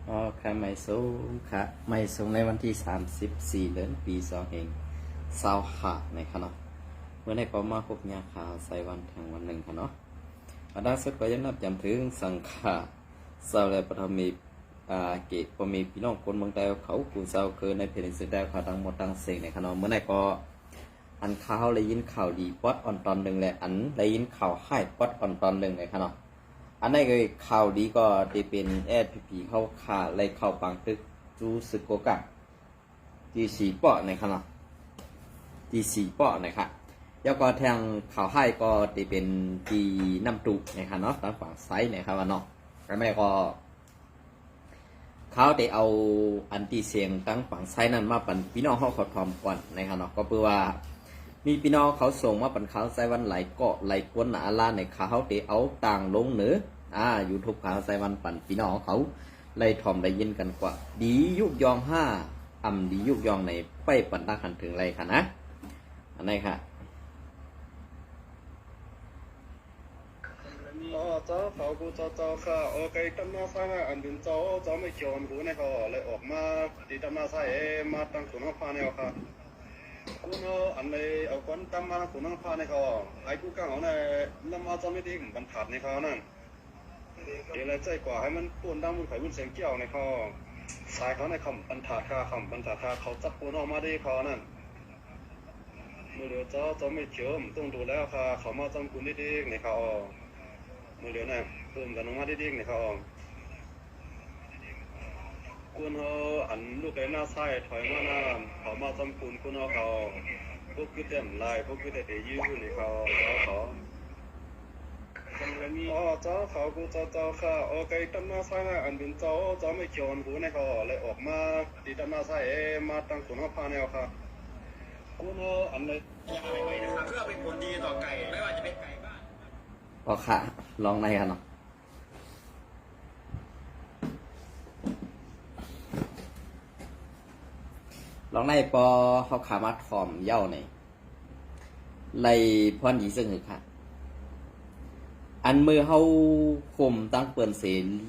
อ๋อค่ะไม่สูงค่ะไม่สูงในวันที่34เดือนปี2565ในค่ะเนาะเมื่อในก็มาพบญาข่าวใส่วันทางวันหนึ่งค่ะเนาะอาดาสุดก็ยังนับจำถึงสังฆาเสาและปฐมีเกตปมีพี่น้องคนเมืองใดเขากูเสาคือในเพลินสุดได้ข่าวทั้งหมดทั้งสิ่งในค่ะเนาะเมื่อในก็อันข่าวเลยยินข่าวดีป๊อดอ่อนตอนหนึ่งแหละอันเลยยินข่าวให้ป๊อดอ่อนตอนหนึ่งในค่ะเนาะอันนี้ก็ข่าวดีก็จะเป็นพีเข้าขาเลยเข้าปังตึกจูสึกโกกะที่สีเปาะในขณะที่สีเปาะนะครับแล้วก็ทางข่าวให้ก็จะเป็นที่น้ำตุนะครับเนาะทางฝั่งซ้ายนะครับว่าเนาะแล้วแม่ก็เขาได้เอาอันที่เสียงทั้งฝั่งซ้ายนั้นมาปั่นพี่น้องเขาขอทอมก่อนนะครับเนาะก็เพื่อว่ามีพี่น้องเขาส่งมาปั่นเขาใส่วันไหลเกาะไหลกวนหนาลาในเขาได้เอาต่างลงเหนือYouTube เขาใส่วันปั่นพี่น้องเขาไล่ทอมได้ยินกันกว่าดียุกยองดียุกยองในไปปั่นตั้งหันถึงไรค่ะนะอันนี้ค่ะเจ้าเขากูเจ้าค่ะโอเคตำนาใส่อันเป็นเจ้าไม่เกี่ยวอันกูเนี่ยเขาเลยออกมาดีตำนาใส่มาตั้งขุนน้องพาเนี่ยค่ะกูเนาะอันเลยเอาก้อนตำมาขุนน้องพาเนี่ยเขาไอ้กูกังเอาเนี่ยน้ำมาจะไม่ดีบรรทัดเนี่ยเขานั่นเดี๋ยวเลยใจกว่าให้มันปูนดำมันไข่บุญเสียงเกี่ยวเนี่ยเขาสายเขาในคำบรรทัดค่ะเขาจับปูนออกมาได้เขานั่นเมื่อเดี๋ยวเจ้าไม่เกี่ยวต้องดูแล้วค่ะเขามาจำกูนิดๆเนี่ยเขามื่อเดี๋ยวนะเพิ่มกันออกมาได้ดีเนี่ยเขาคุณเขาอันลูกไอ้หน้าไส้ถอยมาหน้าเขามาจำคุณเขาพวกคือเต็มลายพวกคือแต่ยื้อเนี่ยเขาเจ้าเขากูเจ้าค่ะโอเคตั้งหน้าไส้นะอันเป็นเจ้าไม่เกี่ยวอันกูเนี่ยเขาเลยออกมาดีตั้งหน้าไส้มาตั้งคุณเขาพาแนวค่ะคุณเขาอันเลยเพื่อเป็นผลดีต่อไก่ไม่ว่าจะเป็นไก่บ้านพอค่ะลองในกันเนาะลองในปอเขาขามาถ่อมเย่าในไล่พรดีซึ่งค่ะอันมือเขาข่มตั้งเปิ่นเส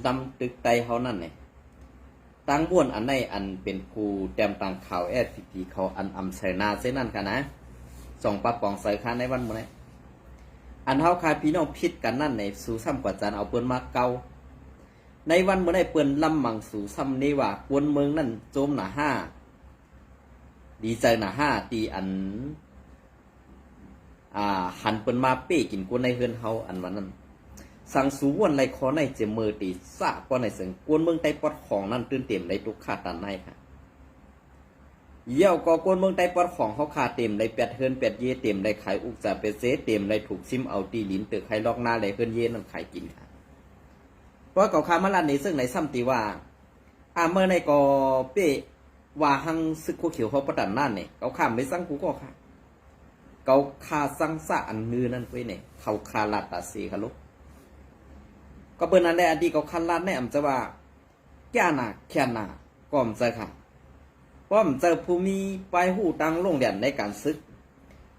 ลำตึกไตเขานั่นเนี่ยตั้งบ้วนอันในอันเป็นครูแต้มต่างข่าวพีเขาอันอำเสนาเส้นนั่นค่ะนะส่งปะปองใส่ค่ะในวันมื้อนี้อันเฮาคาพี่น้องพิษกันนั่นในสู่ซ้ำกว่าจันเอาเปิ้นมาเกาในวันเมื่อได้เปิ้นลำมังสู่ซ้ำนี้ว่ากวนเมืองนั่นโจมหนาห้าดีใจหนาห้าตีอันหันเปิ้นมาเป้กินกวนในเฮือนเฮาอันวันนั้นสั่งสู่วนไรคอในเจมือตีซะป้อนในเสียงกวนเมืองไตปอดของนั่นตื่นเต็มในทุกขาตันในค่ะเยี่ยวก็กวนเมืองไตปอดของเขาขาเต็มได้8เฮือน8เย่เต็มได้ขายอุกจะเป็ดเซเต็มได้ถูกซิมเอาตีลิ้นตึกใครลอกหน้าได้เฮือนเย่นั่นขายกินค่ะเพราะเก่าคามาลานนี้ซึ่งในซ้ำตีว่าเมื่อในก็เป้ว่าหังซึกโคเขียวเขาประดันนั่นเนี่ยเขาข้ามไปสั่งกูก็ค่ะเขาคาสั่งสะอันนือนั่นไปเนี่ยเขาคาลาดตาสีค่ะลูกก็เปิ้นนั้นได้อดีเขาคันลาดในอำจะว่าแก่หนาแค่หนาก่อมใจค่ะป้อมเจอภูมิไปหูตั้งลงเด่นในการซึก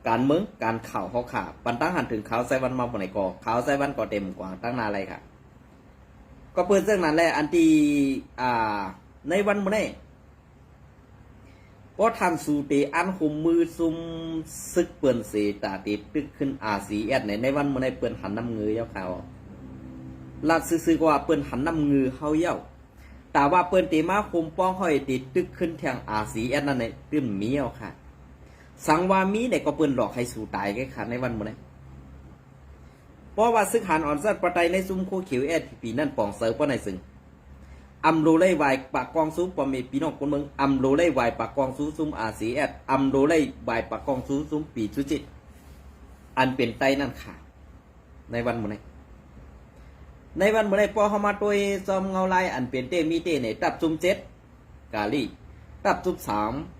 การเมืองการข่าวเขาขาปันตั้งหันถึงข่าวไซวันมาบนไหนก่อข่าวไซวันก่อเต็มกว่าตั้งนาอะไรค่ะก็เปิดเรื่องนั้นแหละอันที่ในวันมื้อนี้ก็ทันสูเตอันหุมมือซุมซึกเปิ้นเสตาติตึกขึ้นRCSในวันมื้อนี้เปิ้นหันน้ำเงยเย้าข่าวลาดซื่อๆว่าเปิ้นหันน้ำเงยเฮาเย้าแต่ว่าเปิ้นตีมาคุมป้องห้อยติดตึกขึ้นแทงRCSนั่นเนี่ยตื้มเมียวค่ะสังว่ามีเนี่ยก็เปิ้นหลอกให้สู่ตายแค่ค่ะในวันมื้อนี้เพราะว่าซึกหันอ่อนสัตว์ประไตในซุ้มโคเขียวปีนั่นปองเสือป้อในซึ่งอำโลไล่วายปากกองซุ้มปอมีพี่น้องคนเมืองอำโลไล่วายปากกองซุ้มRCSอำโลไล่วายปากกองซุ้มปีชุจิตอันเป็นไตนั่นค่ะในวันมื้อนี้ในวันเมื่อไรพอเขามาตัวซอมเงาลายอันเป็นเต้มีเต้เนี่ยตับจุ่ม7กาลีตับจุ่ม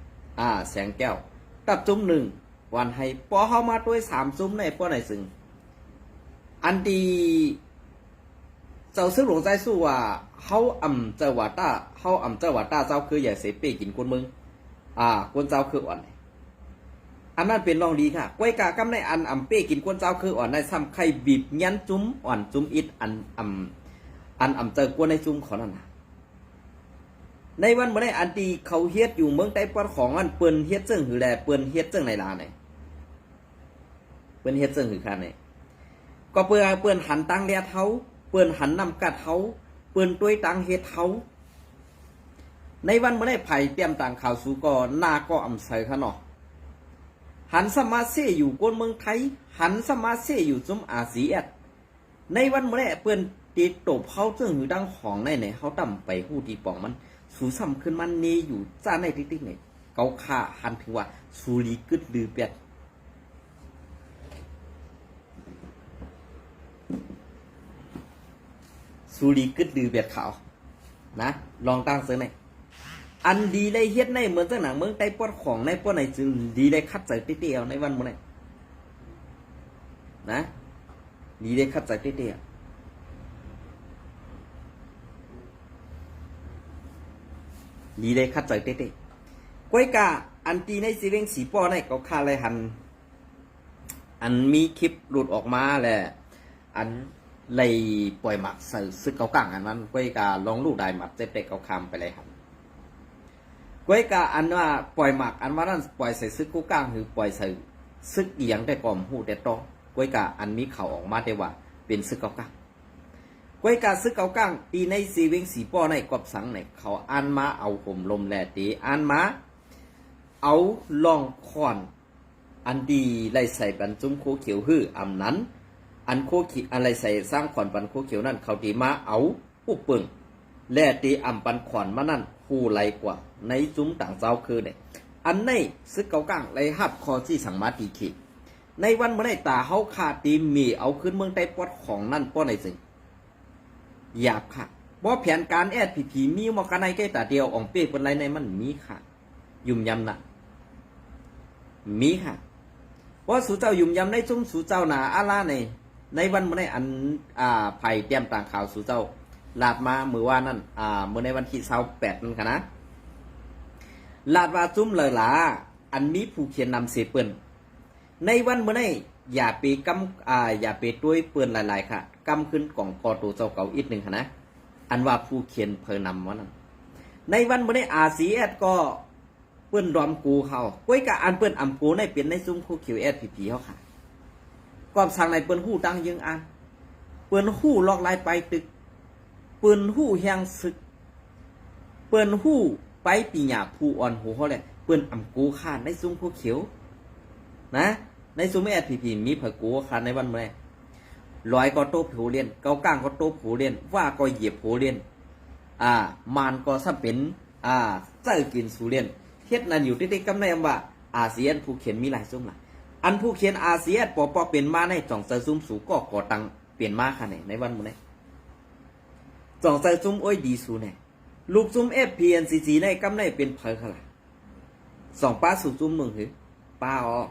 3แสงแก้วตับจุ่ม1วันให้พอเขามาตัว3จุ่มในป้อไหนซึ่งอันดีเจ้าซื้อหลวงใจสู้ว่าเขาเจ้าว่าต้าเขาเจ้าว่าต้าเจ้าคืออย่าเสพเป้กินคนมึงคนเจ้าคืออ่อนอันนั้นเป็นรองดีค่ะกล้วยกากำในอันเป้กินกวนเจ้าคืออ่อนในซ้ำไข่บีบยันจุ้มอ่อนจุ้มอิดอันเจอกวนในจุ้มขอนั่นนะ ในวันเมื่อไรอันตีเขาเฮ็ดอยู่เมืองใต้ปอดของอันเปิ้นเฮ็ดเจิงหือแลเปิ้นเฮ็ดเจิงในลาไหนเปิ้นเฮ็ดเจิงหือคันไหนก็เปิ้นหันตังเลียเท้าเปิ้นหันนำกัดเท้าเปิ้นต้วยตังเฮ็ดเท้าในวันเมื่อไรไผ่เตรียมต่างข่าวสู่ก็หน้าก็อำเสยค่ะเนาะหันสมาเซอยู่ก้นเมืองไทยหันสมาเซอยู่จุ่มอาเซียนในวันเมื่อไรเปิ้นติดตบเขาเจิงหือดังของในเขาต่ำไปหู้ตีปองมันสูซ้ำขึ้นมันนี่อยู่จ้าในติ๊กๆเนี่ยเกาข่าหันถึงว่าสูรีกึดลือเปียดสูรีกึดลือเปียดขาวนะลองตั้งเสือในอันดีได้เฮ็ดในเหมือนจังหนังเมืองใต้ปอดของในปอดในจึงดีได้คัดใจเตี้ยๆในวันมื้อนี้นะดีได้คัดใจเตี้ยๆดีเลยคัดใจเต้ๆก้อยกาอันตีในซีเวงสีป้อในก็คาเลยหันอันมีคลิปหลุดออกมาแหละอันเลยปล่อยหมักใส่ซึกเกากลางอันนั้นก้อยกาลองลูกได้หมักเจ็บเด็กเกาคำไปเลยหันก้อยกาอันว่าปล่อยหมักอันว่านั้นปล่อยใส่ซึกเกากลางหรือปล่อยใส่ซึกเอียงได้ก่อมหูแต่ตอก้อยกาอันมีเข่าออกมาได้ว่าเป็นซึกเกากลางก้อยกาซึกเกาก้างตีในซีเวงสีป้อในกอบสังในเขาอ่านมาเอาห่มลมแลตีอ่านมาเอาลองคอนอันดีไล่ใส่บันจุ้มโคเขียวฮื้ออำนั้นอันโคขีอะไรใส่สร้างขอนปันโคเขียวนั่นเขาตีมาเอาผู้เปิงแลตีอำปันขอนมานั่นผู้ไรกว่าในจุ้มต่างเจ้าคือเนี่ยอันในซึกเกาก้างไรหับคอที่สั่งมาตีขีในวันเมื่อไรตาเฮาขาดตีมีเอาขึ้นเมืองใต้ปอดของนั่นป้อในสิหยาบค่ะบ่แผนการแอดผีมีมอกันในใกล้ตาเดียวอ่องเป้เป็นไรในมันมีค่ะยุ่มยำนะมีค่ะว่าสู่เจ้ายุ่มยำในจุ้มสู่เจ้าหนาอาลาในวันเมื่อในอันไผ่เตรียมต่างข่าวสู่เจ้าลาดมาเมื่อว่านั่นเมื่อในวันที่28นั่นค่ะนะลาดว่าจุ้มเลยล่ะอันมีผู้เขียนนำเสเปิ้นในวันเมื่อในอย่าไปอย่าไปด้วยเปื้อนหลายๆค่ะกำขึ้นกล่องคอตัวเจ้าเก่าอีกหนึ่งค่ะนะอันว่าผู้เขียนเพอนำว่านั้นในวันเมื่อในอาเซียนก็เปื้อนดอมกูเขาก้อยกะอันเปื้อนอำกูในเป็นในซุ้มคู่คิวเอสผีเขาค่ะกอบสั่งในเปื้อนหู้ตั้งยังอันเปื้อนหู้ลอกลายไปตึกเปื้อนหู้แหงศึกเปื้อนหู้ไปปีหยาผู้อ่อนหูเขาเลยเปื้อนอำกูค่ะในซุ้มคู่เขียวนะในซูมพีมีเผยกูคันในวันเมื่อร้อยก็โตผูเรียนเกาก้างก็โตผูเรียนว่าก็เหยียบผูเรียนมันก็ซ้ำเป็นเจ้ากินสูเรียนเฮ็ดนั่นอยู่ที่กำในว่าอาเซียนผู้เขียนมีหลายซุ้มหลายอันผู้เขียนอาเซียนปอเป็นมาในจ่องเซซุ้มสูก็ก่อตังเปลี่ยนมาค่ะในวันเมื่อจ่องเซซุ้มโอ้ยดีสูเนี่ยลูกซุ้มFPNCGในกำในเป็นเผยขนาด2ป้าสู่ซุ้มมึงหือป้าอ๋อ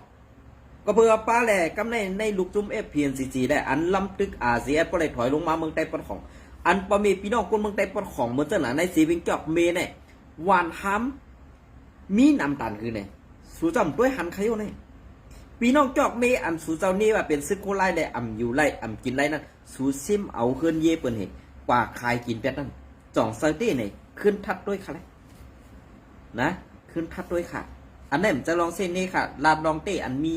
ก็เพื่อป้าแหล่กำในลูกจุ้มFPNCGได้อันล้ำตึกอาเซียนก็เลยถอยลงมาเมืองใต้ปนของอันปะเมพี่น้องคนเมืองใต้ปนของเมืองเจ้าหน้าในสีวิงจอกเมเนี่ยวานห้ำมีน้ำตาลคือเนี่ยสู่จำด้วยหันขยโยเนี่ยพี่น้องจอกเมอันสู่เจ้านี่ว่าเป็นซึกโคไล่ได้อ่ำอยู่ไล่อ่ำกินไล่นั่นสู่ซิมเอาเคลื่อนเย่เปิ่นเหตุกว่าคายกินเป็ดนั่นจ่องเซอร์ตี้เนี่ยขึ้นทัดด้วยค่ะเลยนะขึ้นทัดด้วยค่ะอันนี้ผมจะลองเส้นนี้ค่ะลาดลองเต้อันมี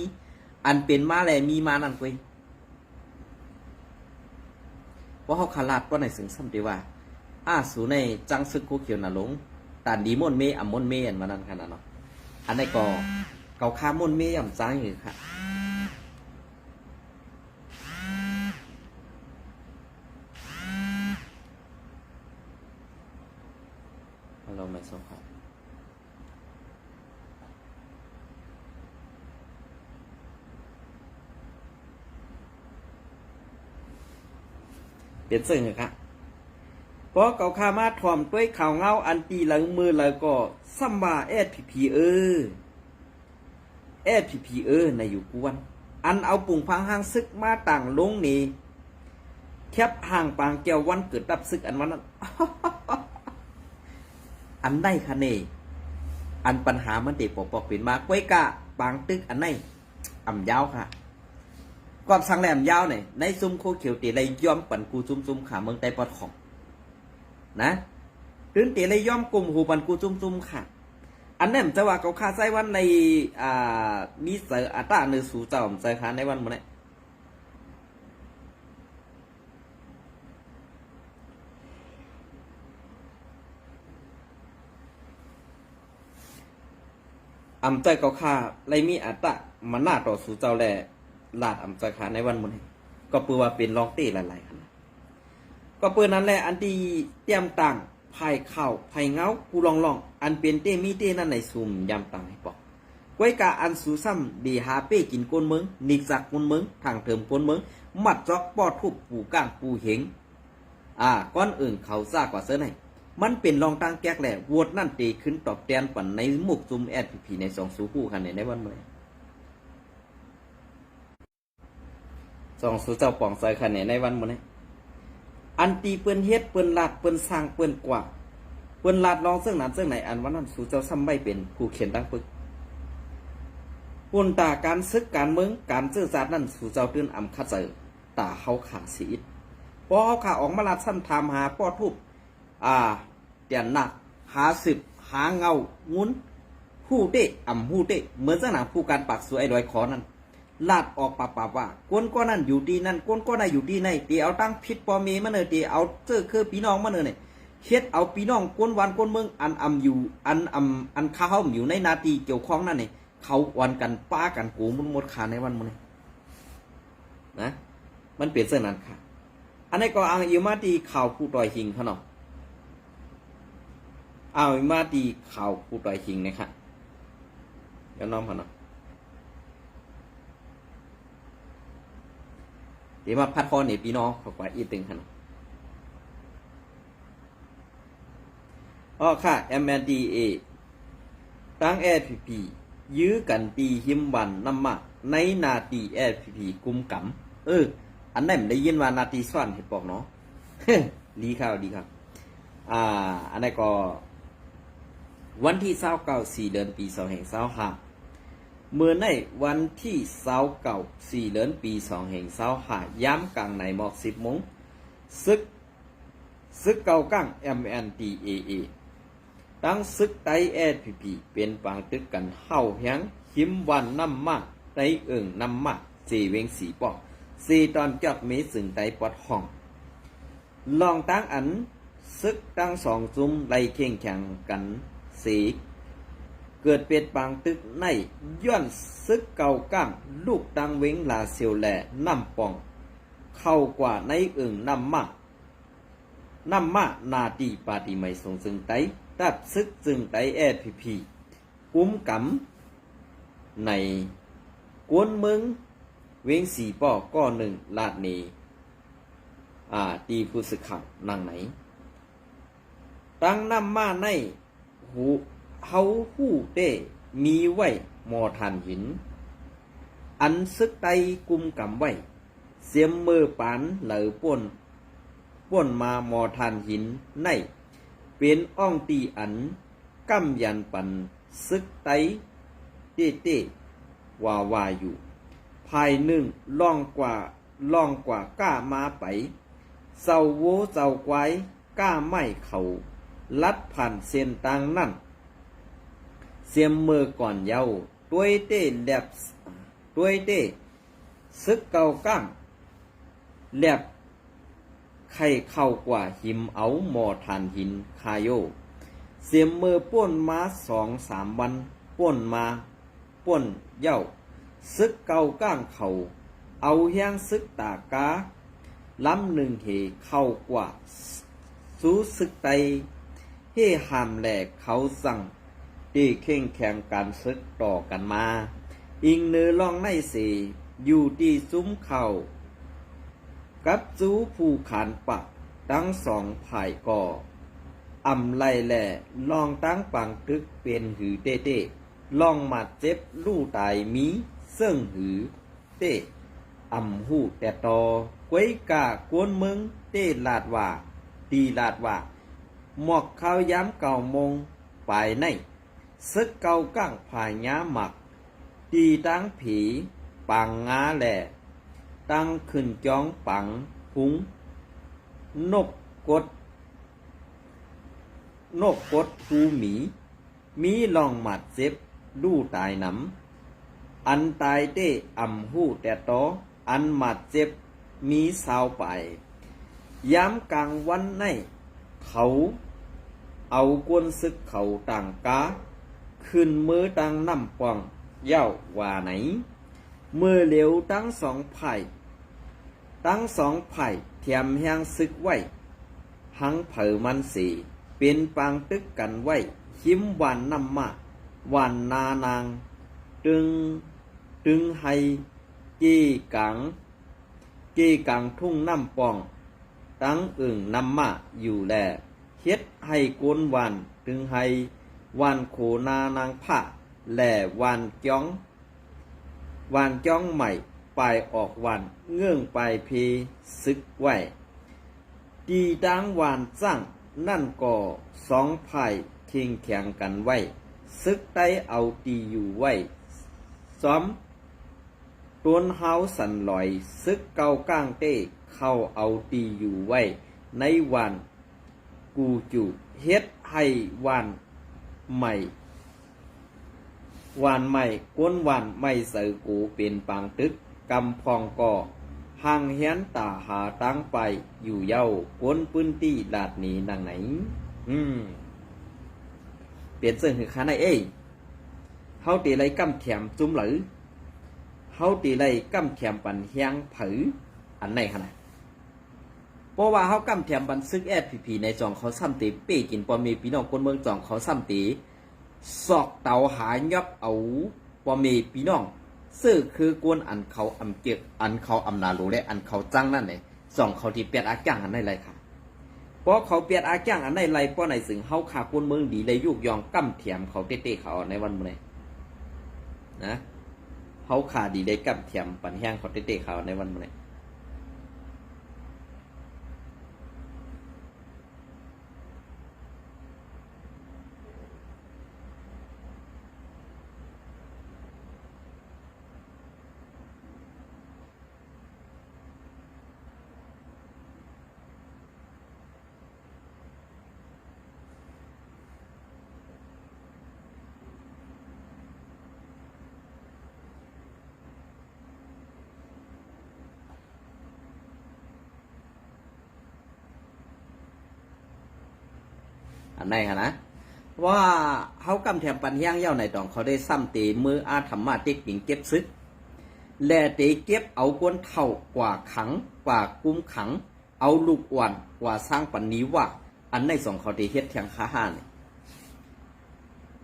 อันเป็นมาแลมีมานั่นกวยว่าเขาขาลาดว่าในสึงซ้ำดีว่าสูในจังซึกโคเขียวน่ะลงตานดีม่นเมอ่ำม่นเมอันมานั่นขนาดเนาะอันนี้ก็เกาข้าม่นเมย่ำจ้างอยู่ค่ะเราไม่สงสัยเปลี่ยนเสื้อเหรอครับเพราะเก่าข้ามาถ่อมด้วยข่าวเงาอันตีหลังมือแล้วก็ซัมบาFPP FPPในอยู่กวนอันเอาปุ่งพังห้างซึกมาต่างลงนี่แคบห่างปางแก้ววันเกิดดับซึกอันวันนั้น อันได้คะเนอันปัญหามันเด็กปอกเป็นมาก้วยกะปางตึกอันไหนอ่ำยาวค่ะกอบสังแหลมยาวเนี่ยในซุ้มโคเขียวตีไรย้อมปั่นกูซุ้มขาเมืองใต้ปอดของนะ ตื่นเตเลยย่อมกลุ่มหูปันกูจุ่มๆค่ะอันนั้นจะว่าเขาคาใส่วันในมีเสืออัตราเนื้อสู่เจ้าใจค่ะในวันมื้อนี้ใจเขาคาเลยมีอัตรามันน่าต่อสู่เจ้าแลลาดใจค่ะในวันมื้อนี้ก็เปือว่าเป็นลองเต้หลายๆค่ะก็เปือนั้นแหละอันที่เตรียมต่างภายเข้าภายเงากูลองอันเป็นเต้มีเต้นั่นในซุ่มยำต่างให้ปอกไว้กาอันสูซ้ำดีหาเป้กินก้นเมืองนิกจักก้นเมืองทางเถิมก้นเมืองมัดจอกปอดทุบปูก้างปูเหงก้อนอื่นเขาซากว่าเสื้อไหนมันเป็นรองตั้งแก๊กแหละวดนั่นตีขึ้นตอบแทนปั่นในหมุกซุ่มแอดพีในสองสูคู่กันในวันเมื่อสองสูเจ้าป่องใส่คันในวันเมื่ออันตีเปิ้นเฮ็ดเปิ้นลาดเปิ้นสร้างเปิ้นกว่าเปิ้นลาดลองซึ่งนั้นซึ่งไหนอันวันนั้นสู่เจ้าซ้ำไม่เป็นผู้เขียนตั้งปึกปุ่นตาการซึกการเมืองการซื่อสัตย์นั่นสู่เจ้าตื่นอำคัดเจอตาเฮาขาสีอิดพอเฮาขาออกมาลาดซ้ำถามหาป้อทุบเตียนหนักหาสิบหาเงางุ้นผู้เตะผู้เตะเหมือนสนามผู้การปากสวยลอยคอนั่นลาดออกปากว่าก้นก็นั่นอยู่ดีนั่นก้นก็นั่นอยู่ดีในตีเอาตั้งพิษปอมีมาเนอตีเอาเจอคือพี่น้องมาเนอเนี่ยเฮ็ดเอาพี่น้องก้นวันก้นเมืองอยู่อันข้าวอยู่ในนาทีเกี่ยวข้องนั่นเนี่ยเขาวันกันป้ากันกูมุนหมดขาในวันมื้อนี้นะมันเปลี่ยนเส้นนั้นค่ะอันนี้ก็เอาอยู่มาตีข่าวผู้ต่อยหิงเขาเนาะเอามาตีข่าวผู้ต่อยหิงนะคะเดี๋ยวน้องเขาเนาะเดี๋ยวมาพัดคอเนี่ยพี่น้องเขากว่าอีตึงค่ะค่ะ MNDA ตั้ง FPP ยื้อกันตีหิมวันน้ำมาในนาตี FPP กุมกำอันนั้นได้ยินว่านาตีซ่อนเห็ดบอกเนาะ ดีครับอันนั้นก็วันที่29 4 เดือนปี2525เมื่อในวันที่29 4 เดือนปี2525ย้ำกลางในหมอก10 โมงซึกเก่ากั้ง MNDAA ตั้งซึกไตFPP เป็นปางตึกกันเฮาแหงหิมวันน้ำมากไตน้ำมากเจเวงสีปอกสีตอนจอกเมสึงไตปอดห้องลองตั้งอันซึกตั้งสองจุ้มไล่เข่งแข่งกันสีเกิดเป็นปางตึกในย้อนซึกเก่าก้างลูกตังเวงลาเซียวแหล่น้ำปองเข้ากว่าในน้ำมากนาตีปาติไม่ทรงซึ่งไตตับซึกซึ่งไตFPPกุ้มกำในกวนเมืองเวงสีปอก้อหนึ่งลาดนีตีผู้สึกข่าวนั่งไหนตั้งน้ำมาในหูเฮาหู้เต้มีไว้มอทานหินอันซึกไตกุมกำไว้เสียมมือปานเหลือป่นมามอทานหินในเป็นอ่องตีอันกำยันปันซึกไตเต้ว่าอยู่ภายหนึ่งล่องกว่าก้ามาไปเศร้าโวเศร้าควายก้าไม่เขาลัดผ่านเส้นต่างนั่นเสียมมือก่อนเยาด้วยเต้แลบด้วยเต้ซึกเก่าก้างแลบไข่เข้ากว่าหิมเอาหมอทานหินคาโยเสียมมือป้วนมา2-3 วันป้วนเย้าซึกเก่าก้างเขาเอาแห้งซึกตากาล้ำหนึ่งเหเข้ากว่าสู้ซึกไตเฮ่หามแหลกเขาสั่งตีเข่งแข่งการซึกต่อกันมาอิงเนื้อล่องในเสอยู่ที่ซุ้มเขากับจูผู้ขานปักตั้งสองภายก่อไล่แหล่ลองตั้งปังตึกเป็นหือเต้ลองมาเจ็บลู่ตายมีเสื่องหือเต้หูแต่ตอไว้กากวนเมืองเต้ลาดว่าตีลาดว่าหมอกข้าวย้ำ9 โมงปลายในซึกเก่าก้างผายย้าหมักตีตั้งผีปังงาแหล่ตั้งขึ้นจ้องปังพุงนกกด นกกดหูหมีลองหมัดเจ็บดูตายหนำอันตายเต้อ่ำหูแต่ตออันหมัดเจ็บมีสาวไปย้ำกลางวันในเขาเอากวนซึกเขาต่างกาขึ้นมือตังน้ำปองเย้าว่าไหนมือเหลวทั้งสองไผ่เทียมแหงซึกไว้หังเผอมันสีเป็นปางตึกกันไว้หิมหวานน้ำมาหวานนานางตึงให้กี้กังทุ่งน้ำปองตั้งอึ่งน้ำมาอยู่แลเฮ็ดให้โกนหวานตึงให้หวานโขนานางผ้าแหล่หวานจ้องใหม่ไปออกหวานเงื่องไปเพซึกไว้ตีดังหวานจ้างนั่นก็สองไผ่ทิ้งแข่งกันไว้ซึกไต้เอาตีอยู่ไว้ซ้อมต้นเฮาสันลอยซึกเกาก้างเต้เข้าเอาตีอยู่ไว้ในวันกูจูเฮ็ดให้วันใหม่ก้นวันไม่เสือกูเป็นปางตึกกำพองก่อห่างเฮียนตาหาตั้งไปอยู่เย้าก้นปื้นตี้ลาดหนีดังไหนเปลี่ยนเสื้อหือขาในเฮาตีไรกำแขมจุ้มหรือเฮาตีไรกำแขมปันเฮียงเผออันไหนขนาดเพราะว่าเฮากำแขมปันซึกผีในจองเขาซ้ำตีเป้กินปอมีพี่น้องคนเมืองจองเขาซ้ำตีสอกเตาหายยับเอาปอมีพี่น้องซึ่งคือกวนอันเขาอำเก็บอันเขาอำนาลูและอันเขาจังนั่นเลยสองเขาที่เปียดอาจ้างอันไหนไรค่ะเพราะเขาเปียดอาจ้างอันไหนไรเพราะในสึงเฮาขากวนเมืองดีเลยยุกยองกำเถียมเขาเต้เขาในวันมื้อนะเฮาขาดีเลยกำเถียมปันแห้งเขาเต้เขาในวันมื้ออันไหนคะนะว่าเฮากำแถมปันย่างเย้าในตองเขาได้ซ้ำตีมืออาธรรมะติ๊กปิงเก็บซึกและตีเก็บเอากวนเท่ากว่าขังกว่ากุมขังเอาลูกอ่อนกว่าสร้างปันนี้ว่าอันในสองเขาตีเฮ็ดแทงขาห้าเนี่ย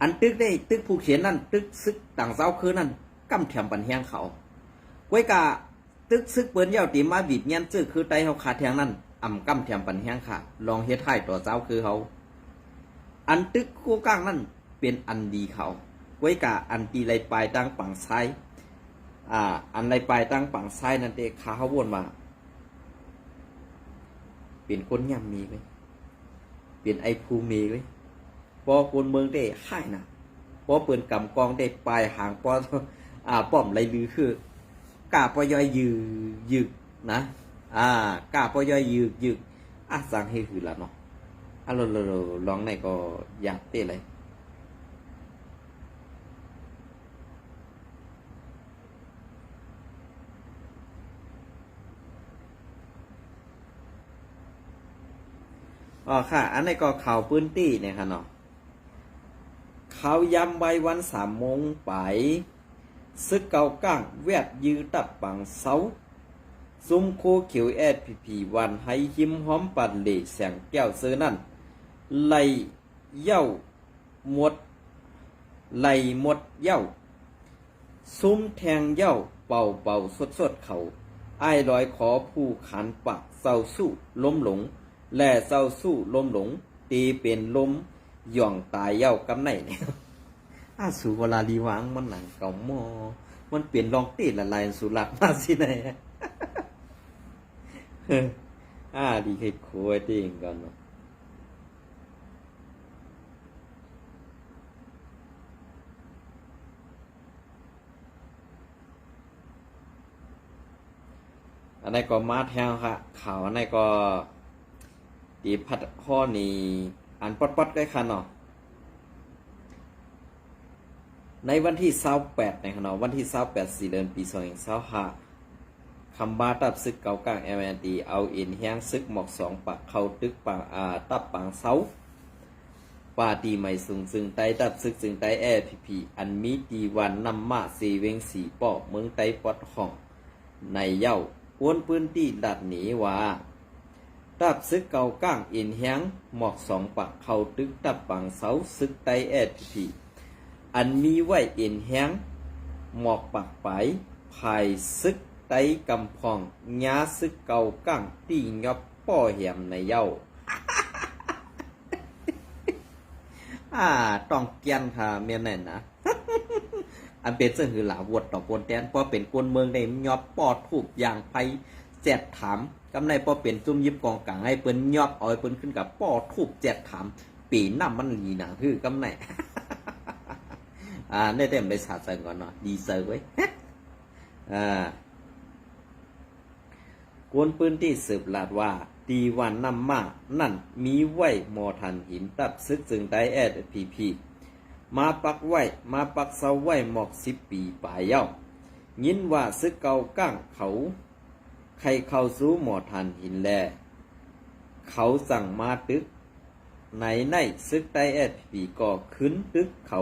อันตึกได้ตึกผู้เขียนนั่นตึกซึกต่างเจ้าคือนั่นกำแถมปันย่างเขาไว้กะตึกซึกเปิ้นเย้าตีมาบีบเงี้ยนซึกคือไตเฮาขาแทงนั่นอ่ำกำแถมปันย่างค่ะลองเฮ็ดให้ต่อเจ้าคือเขาอันตึกคู่ก้างนั่นเป็นอันดีเขาไว้กะอันตีไรปลายตั้งปังซ้ายอันไรปลายตั้งปังซ้ายนั่นเด็กขาเขาวนมาเป็นคนย่ำมีไหมเป็นไอภูมีไหมพอคนเมืองได้ค่ายนะพอเปิดกำกองได้ปลายหางปอป้อมไรลือคือกาปย่อยยึกนะกาปย่อยยึกสั่งให้คือละเนาะลองในก็อยากเต้เลยค่ะอันนี้ก็ข่าวปื้นตี้เนี่ยค่ะเนาะข่าวยำใบวัน3 โมงไปซึกเกาก้างแวดยือตับปังเสาซุ้มโคเขียวผีวันให้หิมหอมปั่นเหล่แสงแก้วเสือนั่นไหลเย้าหมดเย้าซุ้มแทงเย้าเป่าสดเขาอ้ายลอยขอผู้ขันปากเศร้าสู้ล้มหลงและเศร้าสู้ล้มหลงตีเป็นลมหย่องตายเย้ากำไหนเนี่ยสุเวลาลีวางมันหนังเก่าหมอมันเปลี่ยนลองตีละลายสุรักมาสิไหนดีให้โคยตีงกันเนาะอันนี้ก็มาแทงค่ะข่าวอันนี้ก็ตีพัดข้อนี้ อันปอดๆใกล้คันเนาะในวันที่28ในขณะวันที่28สี่เดือนปี2025คำบาตับซึกเก่ากลาง MND เอาอินแห้งซึกหมอก2ปากเข้าตึกปางตับปางเสาปาตีไม่สูงซึ่งไต้ตับซึกซึ่งไต้พีอันมีตีวันนำมาสีเวงสีปอกเมืองไต้ปอดห้องในเย้าอ้วนพื้นที่ดัดหนีว่าตับซึกเก่ากลางอินแห้งหมอก2ปากเข้าตึกตับปางเสาซึกไต้พีอันมีไว้เอ็นแห้งหมอกปากไปภายซึกไต้กำพองญาซึกเก่าก้างตีงอบป้อเหี่ยมในเย้า ต้องเกียนค่ะเมียนแน่นนะ อันเป็นเสื้อหือหลาวดต่อกวนแตนเพราะเป็นกวนเมืองในยอบปอดถูกอย่างไพแจดถามกำในพอเป็นจุ่มยิบกองกลางให้เปิ้นยอบเอาให้เปิ้นขึ้นกับปอดถูกแจดถามปีน้ำมันหลีหนาคือกำใน ได้เต็มได้สาดใส่ก่อนเนาะดีเซอร์ไว้ กวนปืนที่สืบลาดว่าดีวันนำมานั่นมีไว้มอทันหินตับซึกจึงได้พีมาปักไว้มาปักเสาไว้หมอก10 ปีป่ายเย้ายินว่าซึกเก่าก้างเขาใครเข้าสู่มอทันหินแลเขาสั่งมาตึกในซึกได้พีก็ขึ้นตึกเขา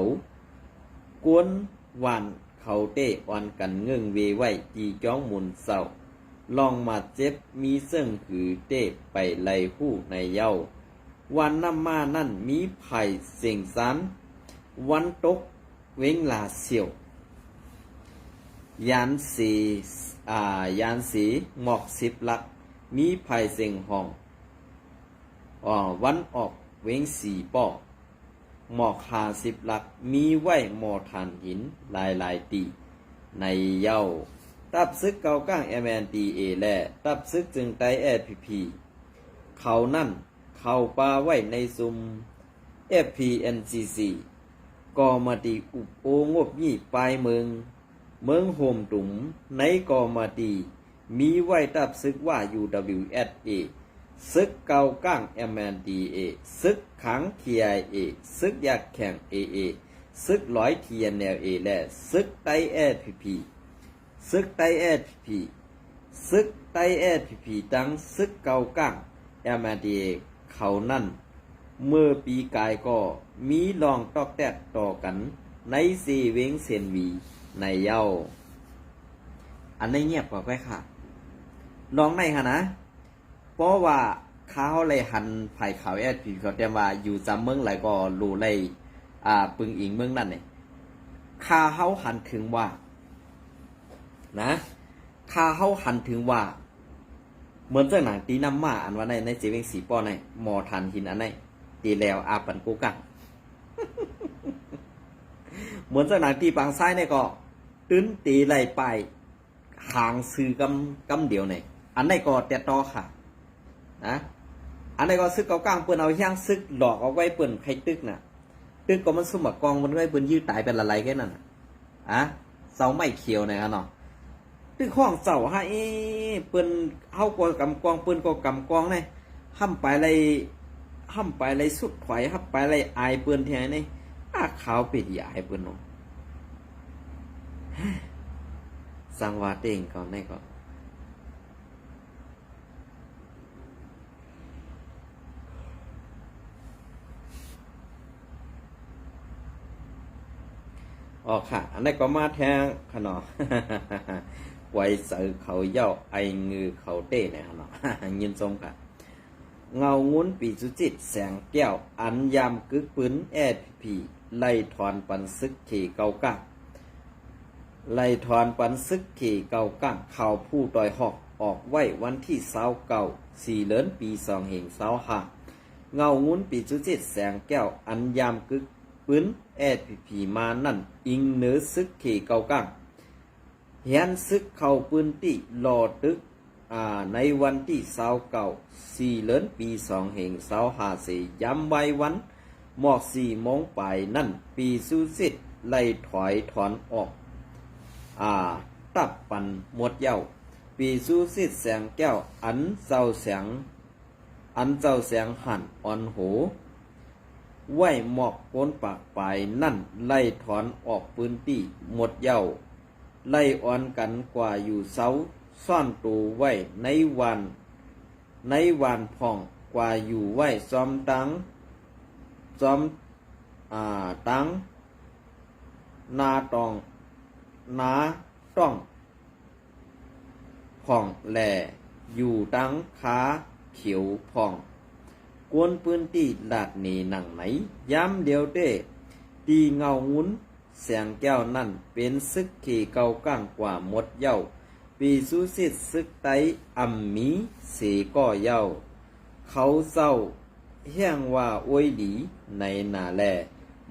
กวนวันเขาเต้วันกันเงื่งเวไว้จีจ้องมุนเศร้าลองมาเจ็บมีเสิ่งหือเต้ไปไล่หู้ในเย้าวันน้ำมานั่นมีไผ่เสียงสันวันตกเว้งลาเสียวยานสีหมอก10 ลักมีไผ่เสียงห้องวันออกเว้ง4 ป้อหมอก50 ลักมีไว้หมอทานหินหลายตีในเย้าตับซึกเก่าก้าง MNDA และตับซึกจึงไต้พีเขานั่นเข้าป่าไว้ในซุม FPNCC ก็มาตีอุปโองบยี่ปลายเมืองโฮมตุ่มในก็มาตีมีไว้ตับซึกว่า UWSA ซึกเก่าก้าง MNDA ซึกขัง TIA ซึกยักษ์แข่ง AA ซึกร้อย TNLA และซึกไต้พีซึกไต้ซึกไต้ตั้งซึกเก่าก้าง MNDA เขานั่นเมื่อปีกายก็มีลองตอกแตกต่อกันในซีเวงเซนวีในเย้าอันนี้เงียบกว่าไปค่ะลองในค่ะนะเพราะว่าเขาเลยหันไผ่ขาวเขาแต่ว่าอยู่จำเมืองไหลก็รู้เลยปึงอิงเมืองนั่นเนี่ยข้าเขาหันถึงว่านะข้าเขาหันถึงว่าเหมือนเจ้าหนังตีน้ำมาอันว่าในเจวิง4 ป้อในมอทันหินอันในตีแล้วปันกูกัง เหมือนเจ้าหนังตีปางซ้ายในก็ตื้นตีไหลไปหางซื้อกำเดียวในอันในก็แต่ต่อค่ะนะอันในก็ซึกเก่ากลางเปิ้นเอาย่างซึกหลอกเอาไว้เปิ้นใครตึกน่ะตึกก็มันสมกองมันไว้เปิ้นยืดตายเป็นละไรแค่นั้นเสาไม้เขียวในครับเนาะตึกห้องเสาฮะเปิ้นเฮาก็กำกองเปิ้นก็กำกองในห้ำไปเลยสุดไข่ห้ำไปเลยอายเปิ้นแท้นี่ขาวเป็ดใหญ่เปิ้นเนาะสังวาเต็งก่อนในก็ค่ะอันนี้ก็มาแทงขนอ ไว้เสือเขาเย้าไอเงือเขาเต้เนี่ยขนอ ยินทรงค่ะเงางุ้นปีสุจิตแสงแก้วอันยามกึกปืนพีไล่ถอนปันซึกขี่เกาก้างไล่ถอนปันซึกขี่เกาก้างข่าวผู้ต่อยหอกออกไว้วันที่4 เดือนปี2565เงางุ้นปีสุจิตแสงแก้วอันยามกึกปืนพีมานั่นอิงเหนือซึกขี่เกาก้างเห็นซึกเข้าปืนที่หลอตึกในวันที่4 เดือนปี2554ย้ำไว้วันหมอก4 โมงไปนั่นปีสุสิตไล่ถอยถอนออกตับปันหมดเย้าปีสุสิตแสงแก้วอันเจ้าแสงหันอ่อนโห ไหว้หมอกโกนปากปลายนั่นไล่ถอนออกพื้นที่หมดเหย้าไล่อ่อนกันกว่าอยู่เสาซ่อนตูไว้ในวันพ่องกว่าอยู่ไว้ซ้อมตังนาต้องผ่องแหล่อยู่ตังขาเขียวผ่องกวนปืนตีหลาดหนีหนังไหนย้ำเดียวเด้ตีเงางุ้นแสงแก้วนั่นเป็นซึกขี่เก่าก้างกว่าหมดเหย้าปีสุสิทธิ์ซึกไตอัมมีเสก่อเหย้าเขาเศร้าแห้งว่าอวยดีในนาแล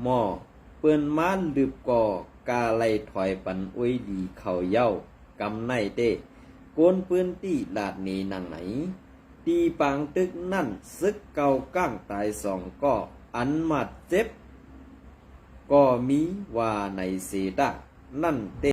หม้อเปิ้นม้านลืบก่อกาไล่ถอยปันอวยดีเขาเหย้ากำในเต้โกนปืนตีลาดหนีหนังไหนตีปางตึกนั่นซึกเก่าก้างตายสองก็อันมาเจ็บก็มีว่าในเสดานั่นเต้